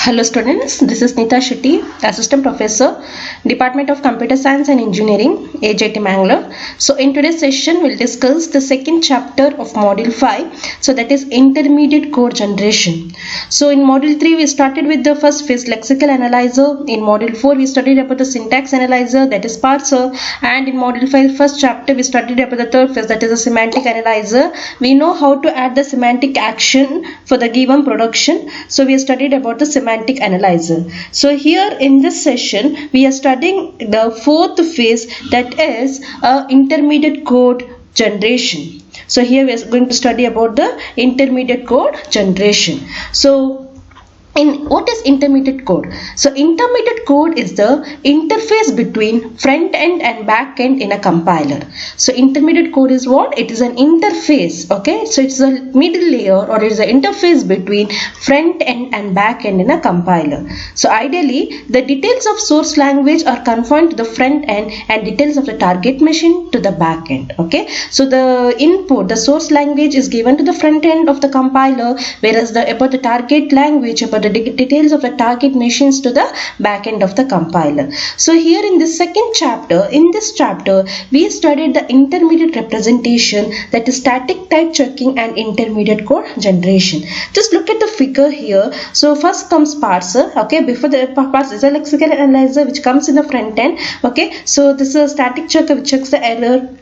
Hello students, this is Nita Shetty, Assistant Professor, Department of Computer Science and Engineering, AJT Mangalore. So in today's session, we'll discuss the second chapter of Module 5, so that is Intermediate Code Generation. So in Module 3, we started with the first phase lexical analyzer. In Module 4, we studied about the syntax analyzer, that is parser. And in Module 5, first chapter, we studied about the third phase, that is the semantic analyzer. We know how to add the semantic action for the given production. So we studied about the semantic analyzer. So here in this session we are studying the fourth phase, that is intermediate code generation. So here we are going to study about the intermediate code generation. So what is intermediate code? So intermediate code is the interface between front end and back end in a compiler. So intermediate code is what? It is an interface. Okay, so it's a middle layer, or it is an interface between front end and back end in a compiler. So ideally the details of source language are confined to the front end and details of the target machine to the back end. Okay, so the input, the source language, is given to the front end of the compiler, whereas about the target language, about the details of the target machines to the back end of the compiler. So here in this second chapter, we studied the intermediate representation, that is static type checking and intermediate code generation. Just look at the figure here. So first comes parser. Okay, before the parser is a lexical analyzer which comes in the front end. Okay, so this is a static checker which checks the error.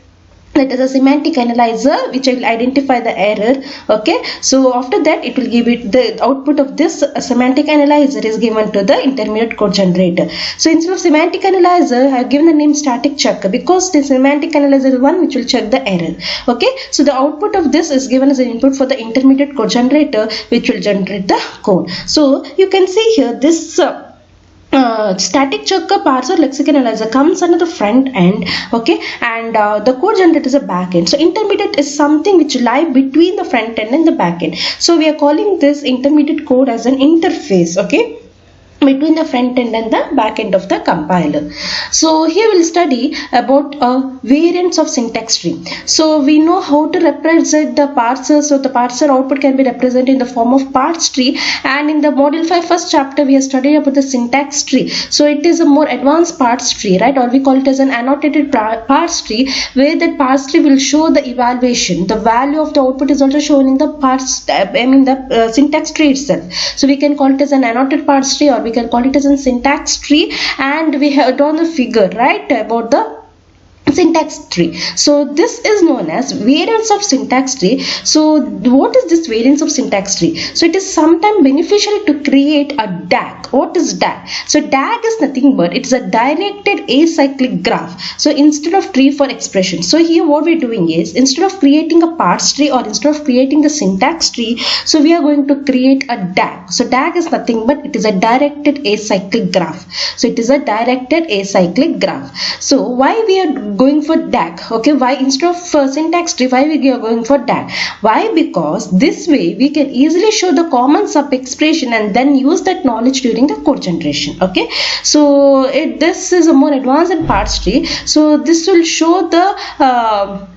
That is a semantic analyzer which will identify the error. Okay, so after that it will give it the output of this semantic analyzer is given to the intermediate code generator. So instead of semantic analyzer, I have given the name static checker because the semantic analyzer is one which will check the error. Okay, so the output of this is given as an input for the intermediate code generator, which will generate the code. So you can see here this static checker, parser, lexical analyzer comes under the front end. Okay, and the code generator is a back end. So intermediate is something which lie between the front end and the back end. So we are calling this intermediate code as an interface. Okay, between the front end and the back end of the compiler. So here we'll study about variants of syntax tree. So we know how to represent the parser. So the parser output can be represented in the form of parse tree, and in the module 5 first chapter we have studied about the syntax tree. So it is a more advanced parse tree, right, or we call it as an annotated parse tree, where that parse tree will show the evaluation. The value of the output is also shown in the syntax tree itself. So we can call it as an annotated parse tree, or we can call it as a syntax tree, and we have drawn the figure, right, about the syntax tree. So this is known as variance of syntax tree. So what is this variance of syntax tree? So it is sometimes beneficial to create a DAG. What is DAG? So DAG is nothing but it's a directed acyclic graph. So instead of tree for expression. So here what we're doing is, instead of creating a parse tree or instead of creating the syntax tree, so we are going to create a DAG. So DAG is nothing but it is a directed acyclic graph. So it is a directed acyclic graph. So why we are going for DAG? Okay, why instead of syntax tree, why we are going for DAG? Why? Because this way we can easily show the common sub expression and then use that knowledge during the code generation. Okay, so this is a more advanced and parse tree. So this will show the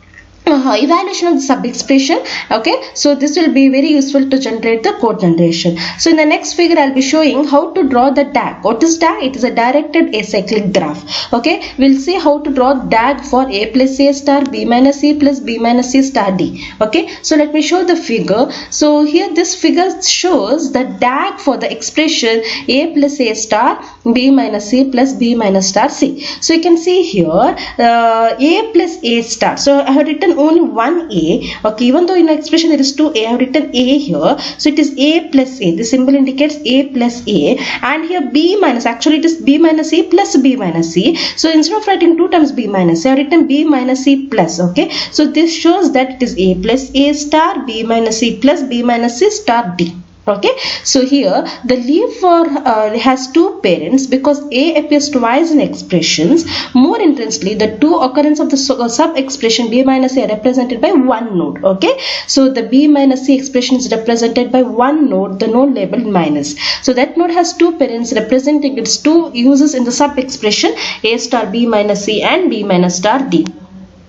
evaluation of the sub expression. Okay, so this will be very useful to generate the code generation. So in the next figure I'll be showing how to draw the DAG. What is DAG? It is a directed acyclic graph. Okay, we'll see how to draw DAG for a plus a star, b minus a plus b minus c star d. Okay, so let me show the figure. So here this figure shows the DAG for the expression a plus a star, b minus c plus b minus star c. So you can see here a plus a star. So I have written only one a. Okay, even though in the expression there is two a, I have written a here. So it is a plus a. The symbol indicates a plus a, and here b minus, actually it is b minus c plus b minus c. So instead of writing two times b minus c, I have written b minus c plus. Okay, so this shows that it is a plus a star, b minus c plus b minus c star d. Okay, so here the leaf for has two parents because a appears twice in expressions. More intensely, the two occurrence of the sub expression b minus a are represented by one node. Okay, so the b minus c expression is represented by one node, the node labeled minus. So that node has two parents representing its two uses in the sub expression a star b minus c and b minus star d.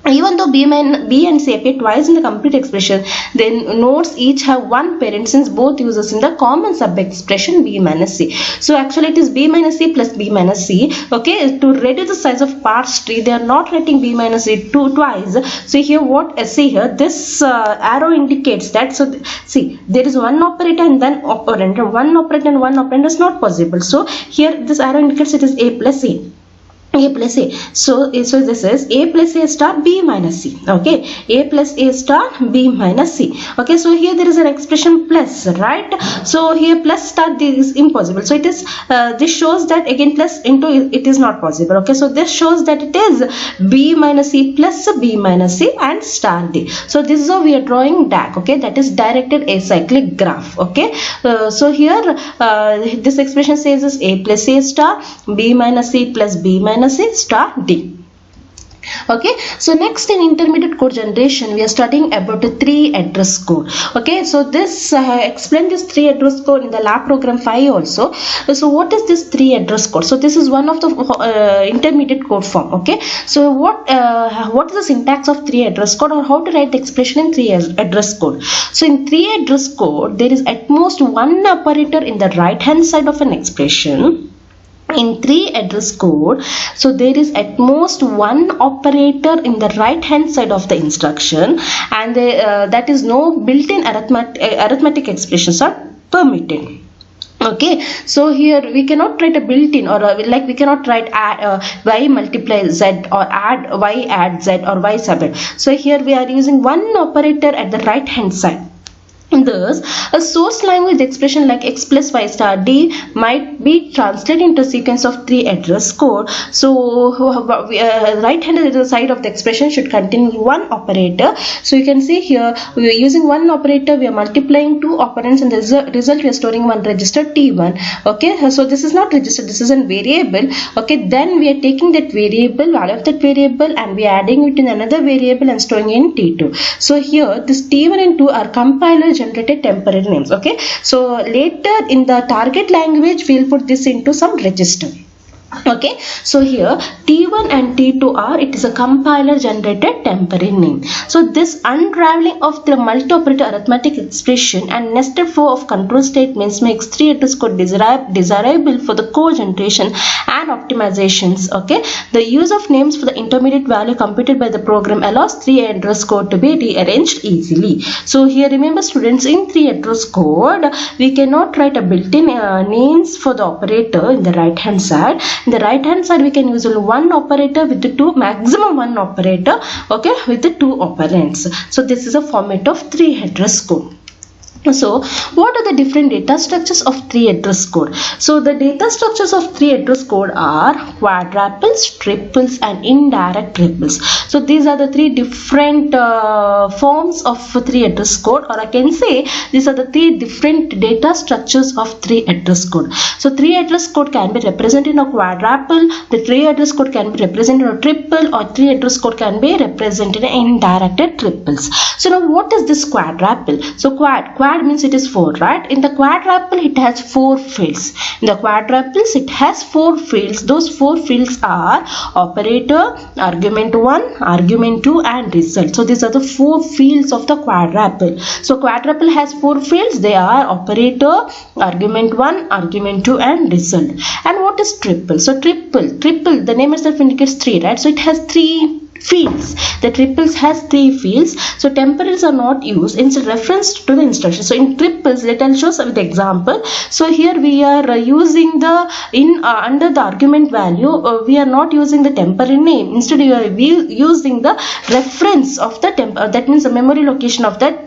Even though B and C appear twice in the complete expression, then nodes each have one parent since both uses in the common sub-expression B minus C. So actually it is B minus C plus B minus C. Okay, to reduce the size of parse tree, they are not writing B minus C twice. So here what see here, this arrow indicates that. So see, there is one operator and then operand. One operator and one operand is not possible. So here this arrow indicates it is A plus C. A plus A. So this is A plus A star B minus C. Okay, A plus A star B minus C. Okay, so here there is an expression plus, right? So here plus star this is impossible. So it is this shows that again plus into it is not possible. Okay, so this shows that it is B minus C plus B minus C and star D. So this is how we are drawing DAG. Okay, that is directed acyclic graph. Okay, so here this expression says is A plus A star B minus C plus B minus C star D. Okay, so next in intermediate code generation we are studying about the 3 address code. Okay, so this explain this 3 address code in the lab program 5 also. So what is this 3 address code? So this is one of the intermediate code form. Okay, so what is the syntax of 3 address code, or how to write the expression in 3 address code? So in 3 address code there is at most one operator in the right hand side of an expression. In 3 address code, so there is at most one operator in the right hand side of the instruction, and that is no built-in arithmetic expressions are permitted. Okay, so here we cannot write a built-in, or like we cannot write add, y multiply z, or add y add z, or y sub. So here we are using one operator at the right hand side. Thus, a source language expression like x plus y star d might be translated into a sequence of 3 address code. So, right hand side of the expression should contain one operator. So, you can see here we are using one operator, we are multiplying 2 operands, and the result we are storing one register T1. Okay, so this is not register, this is a variable. Okay, then we are taking that variable, value of that variable, and we are adding it in another variable and storing it in T2. So, here this T1 and 2 are compiler generated temporary names. Okay, so later in the target language we'll put this into some register. Okay, so here T1 and T2 are, it is a compiler generated temporary name. So this unraveling of the multi-operator arithmetic expression and nested flow of control statements makes 3 address code desirable for the code generation and optimizations. Okay, the use of names for the intermediate value computed by the program allows 3 address code to be rearranged easily. So here remember students, in 3 address code we cannot write a built-in names for the operator in the right hand side. In the right hand side we can use only one operator with the maximum one operator, okay, with the 2 operands. So this is a format of 3 address code. So what are the different data structures of 3 address code? So the data structures of 3 address code are quadruples, triples, and indirect triples. So these are the 3 different forms of 3 address code, or I can say these are the 3 different data structures of 3 address code. So 3 address code can be represented in a quadruple, the 3 address code can be represented in a triple, or 3 address code can be represented in indirected triples. So now what is this quadruple? So quad means it is 4, right? In the quadruple it has 4 fields. In the quadruples it has 4 fields. Those 4 fields are operator, argument 1, argument 2, and result. So these are the 4 fields of the quadruple. So quadruple has 4 fields. They are operator, argument 1, argument 2, and result. And what is triple? So triple, the name itself indicates 3, right? So it has 3 fields. The triples has 3 fields. So temporals are not used, instead referenced to the instruction. So in triples, let us show some example. So here we are using the under the argument value, we are not using the temporary name. Instead we are using the reference of the that means the memory location of that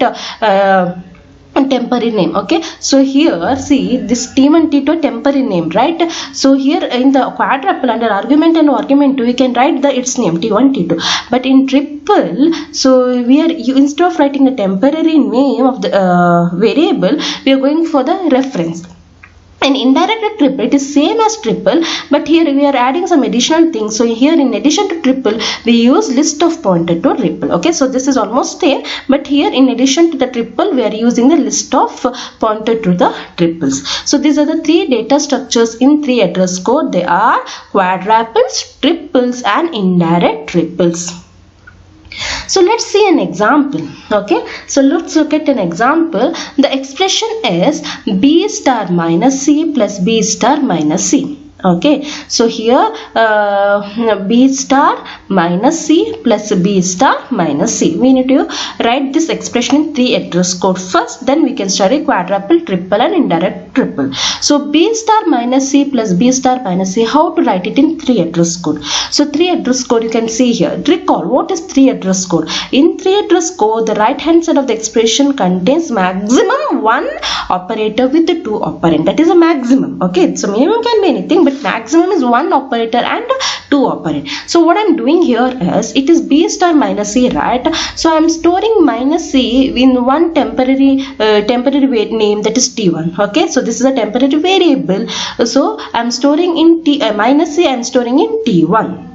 temporary name. Okay, so here see this T1 T2 temporary name, right? So here in the quadruple under argument and argument 2 we can write its name T1 T2, but in triple, so we are instead of writing the temporary name of the variable, we are going for the reference. And indirect triple, it is same as triple, but here we are adding some additional things. So here in addition to triple we use list of pointer to triple. Okay, so this is almost same, but here in addition to the triple we are using the list of pointer to the triples. So these are the 3 data structures in 3 address code. They are quadruples, triples, and indirect triples. So let's see an example. Okay, so let's look at an example. The expression is b star minus c plus b star minus c. Okay, so here b star minus c plus b star minus c. We need to write this expression in 3 address code first, then we can study quadruple, triple and indirect triple. So b star minus c plus b star minus c, how to write it in 3 address code? So 3 address code you can see here. Recall what is 3 address code. In 3 address code, the right hand side of the expression contains maximum 1 operator with the 2 operand. That is a maximum. Okay, so minimum can be anything, but maximum is 1 operator and 2 operand. So what I'm doing here is, it is b star minus c, right? So I'm storing minus c in one temporary weight name, that is t1. Okay, so this is a temporary variable. So I'm storing in minus c, I'm storing in t1.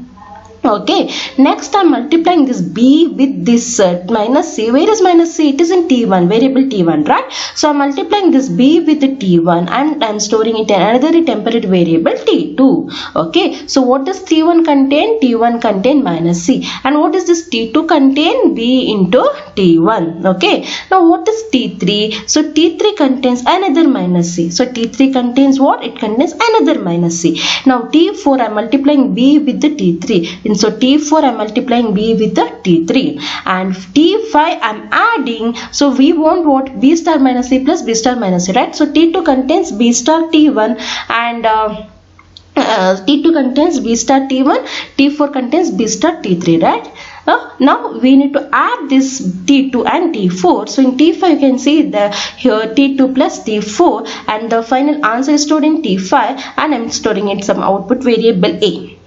Okay, next I'm multiplying this b with this minus c. Where is minus c? It is in t1, variable t1, right? So I'm multiplying this b with the t1 and I'm storing it in another temporary variable t2. Okay, so what does t1 contain? T1 contain minus c. And what does this t2 contain? b into t1. Okay, now what is t3? So t3 contains another minus c. So t3 contains what? It contains another minus c. Now t4 I'm multiplying b with the t3. So T4 I'm multiplying b with the T3, and T5 I'm adding. So we want what? B star minus c plus b star minus c, right? So T2 contains b star T1 and T2 contains b star T1, T4 contains b star T3, right? Now we need to add this T2 and T4. So in T5 you can see here T2 plus T4, and the final answer is stored in T5, and I'm storing it some output variable A.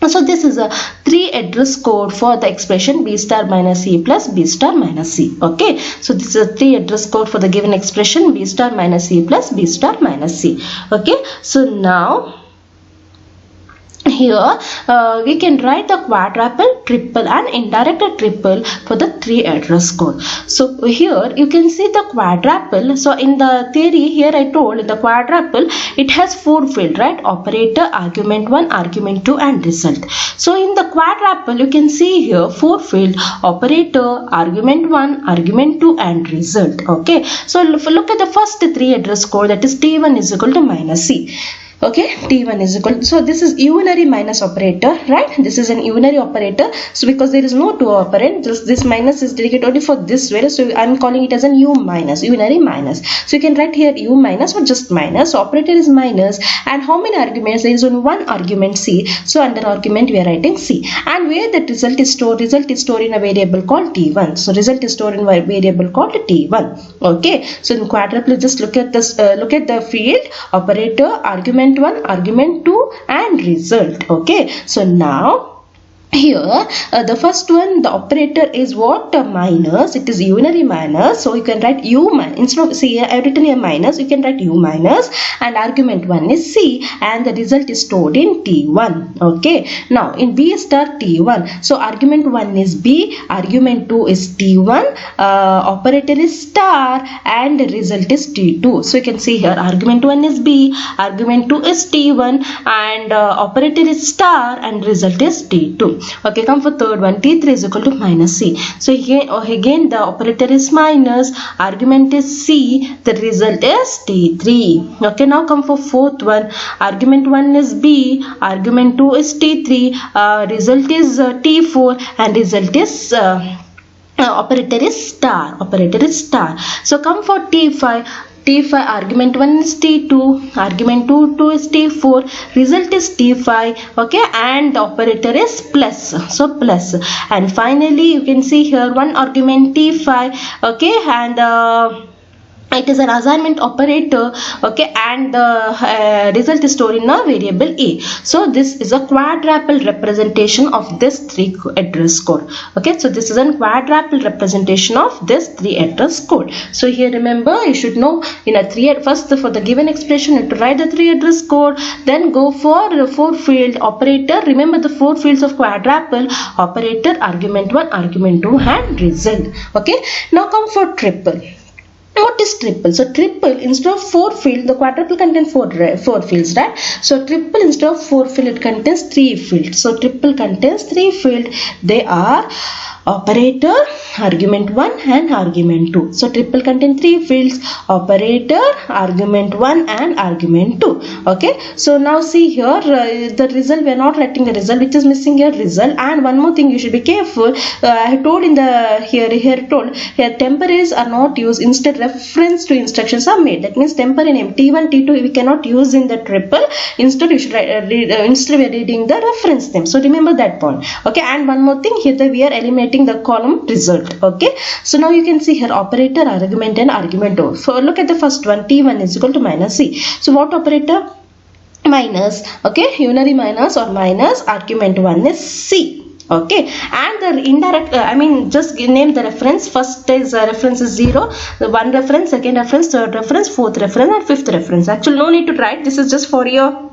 So this is a 3 address code for the expression b star minus c plus b star minus c. Okay, so this is a 3 address code for the given expression b star minus c plus b star minus c. Okay, so now here we can write the quadruple, triple and indirect triple for the 3 address code. So here you can see the quadruple. So in the theory here I told, in the quadruple it has 4 fields, right? Operator, argument 1, argument 2 and result. So in the quadruple you can see here 4 fields: operator, argument 1, argument 2 and result. Okay, so look at the first 3 address code, that is T1 is equal to minus c. Okay, T1 is equal, so this is unary minus operator, right? This is an unary operator. So because there is no 2 operand, this minus is dedicated only for this value, so I'm calling it as an u minus, unary minus. So you can write here u minus or just minus. So operator is minus, and how many arguments? There is only 1 argument c, so under argument we are writing c. And where that result is stored in a variable called t1. So result is stored in a variable called t1. Okay, so in quadruple just look at this, look at the field: operator, argument 1, argument 2 and result. Okay, so now here the first one, the operator is what? Minus. It is unary minus, so you can write u minus. Instead of c, I have written here minus, you can write u minus, and argument 1 is c, and the result is stored in t1. Okay, now in b star t1, so argument 1 is b, argument 2 is t1, operator is star, and the result is t2. So you can see here argument 1 is b, argument 2 is t1, and operator is star, and result is t2. Okay, come for third one, T3 is equal to minus C. So again the operator is minus, argument is C, the result is T3. Okay, now come for fourth one, argument 1 is B, argument 2 is T3, result is T4, and result is operator is star. So come for T5, argument 1 is T2, argument 2 is T4, result is T5, okay, and the operator is plus, so plus. And finally you can see here one argument T5, okay, and it is an assignment operator, okay, and the result is stored in a variable A. So this is a quadruple representation of this 3 address code. Okay, so this is a quadruple representation of this 3 address code. So here remember, you should know in a 3, first for the given expression you have to write the 3 address code, then go for the 4 field operator. Remember the 4 fields of quadruple: operator, argument 1, argument 2 and result. Okay, now come for triple. What is triple? So triple, instead of 4 fields, the quadruple contains 4 fields, right? So triple, instead of 4 fields, it contains 3 fields. So triple contains 3 fields. They are operator, argument 1 and argument 2. So triple contain 3 fields, operator, argument 1 and argument 2. Okay, so now see here the result, we are not writing the result, which is missing here, result. And one more thing you should be careful, I told in the here told here temporaries are not used, instead reference to instructions are made. That means temporary name T1 T2 we cannot use in the triple, instead you should instead we are reading the reference name. So remember that point. Okay, and one more thing here, we are eliminating the column result. Okay, so now you can see here operator, argument and argument 2. So look at the first one, T1 is equal to minus C. So what operator? Minus. Okay, unary minus or minus, argument 1 is C. Okay, and the indirect just name the reference. First is reference is 0, the one reference, second reference, third reference, fourth reference and fifth reference. Actually no need to write, this is just for your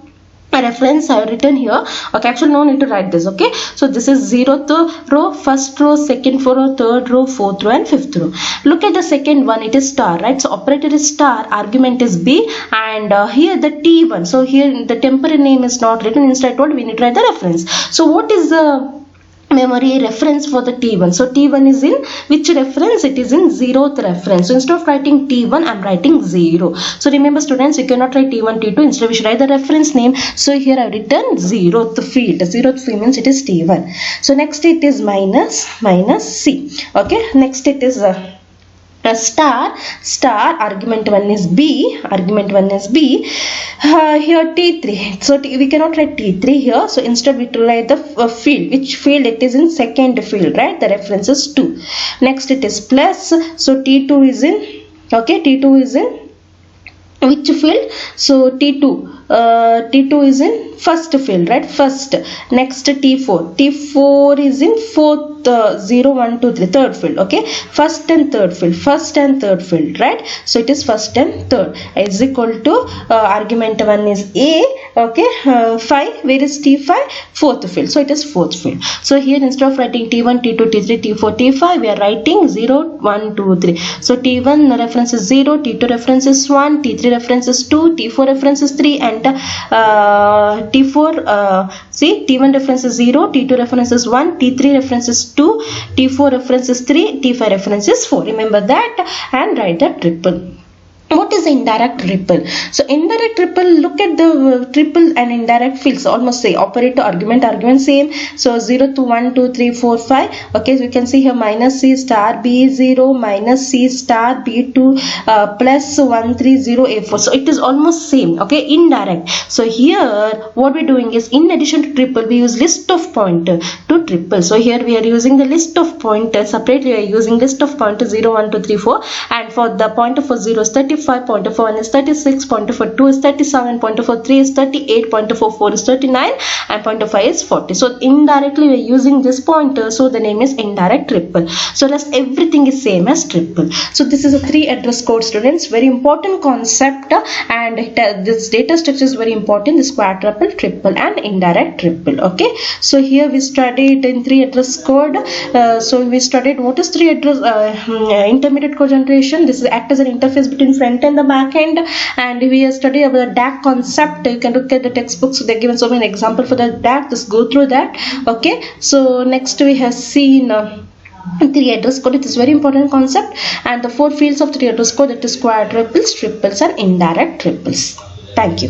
reference I have written here. Okay, actually no need to write this. Okay, so this is 0th row, first row, second row, third row, fourth row and fifth row. Look at the second one, it is star, right? So operator is star, argument is B, and here the T1. So here the temporary name is not written, instead I told we need to write the reference. So what is the memory reference for the T1? So T1 is in which reference? It is in 0th reference. So instead of writing T1 I am writing 0. So remember students, you cannot write T1 T2, instead we should write the reference name. So here I have written 0th field. 0th field means it is T1. So next it is minus C. Okay, next it is star, argument 1 is B, here T3. So we cannot write T3 here, so instead we write the field, which field it is in, second field, right? The reference is 2. Next it is plus, so T2 is in, okay, T2 is in which field? So T2 is in first field, right? First. Next T4 is in fourth, 0 1 2 3, third field. Okay, first and third field, right? So it is first and third, is equal to argument 1 is A. Okay, 5, where is T5? Fourth field, so it is fourth field. So here instead of writing T1 T2 T3 T4 T5 we are writing 0 1 2 3. So T1 reference is 0, T2 reference is 1, T3 reference is 2, T4 reference is 3 and T4 see T1 reference is 0, T2 reference is 1, T3 reference is 2, T4 reference is 3, T5 reference is 4. Remember that and write the triple. What is indirect triple? So indirect triple, look at the triple and indirect fields, almost say operator, argument same. So 0 to 1 2 3 4 5. Okay, so you can see here minus C star B 0, minus C star B 2, plus 1 3 0 A4. So it is almost same. Okay, indirect. So here what we're doing is, in addition to triple we use list of pointer to triple. So here we are using the list of pointers separately. We are using list of pointers 0 1 2 3 4, and for the pointer for 0 is 35, pointer for 1 is 36, pointer for 2 is 37, pointer for 3 is 38, pointer for 4 is 39 and pointer 5 is 40. So indirectly we are using this pointer, so the name is indirect triple. So rest everything is same as triple. So this is a 3 address code, students, very important concept, and this data structure is very important, this quadruple, triple and indirect triple. Okay, so here we studied in 3 address code. So we studied what is 3 address intermediate code generation. This is act as an interface between front and the back end, and we have studied about the DAC concept. You can look at the textbooks, they're given so many examples for the DAC, just go through that. Okay, so next we have seen 3 address code. It is very important concept, and the 4 fields of 3 address code, that is quadruples, triples and indirect triples. Thank you.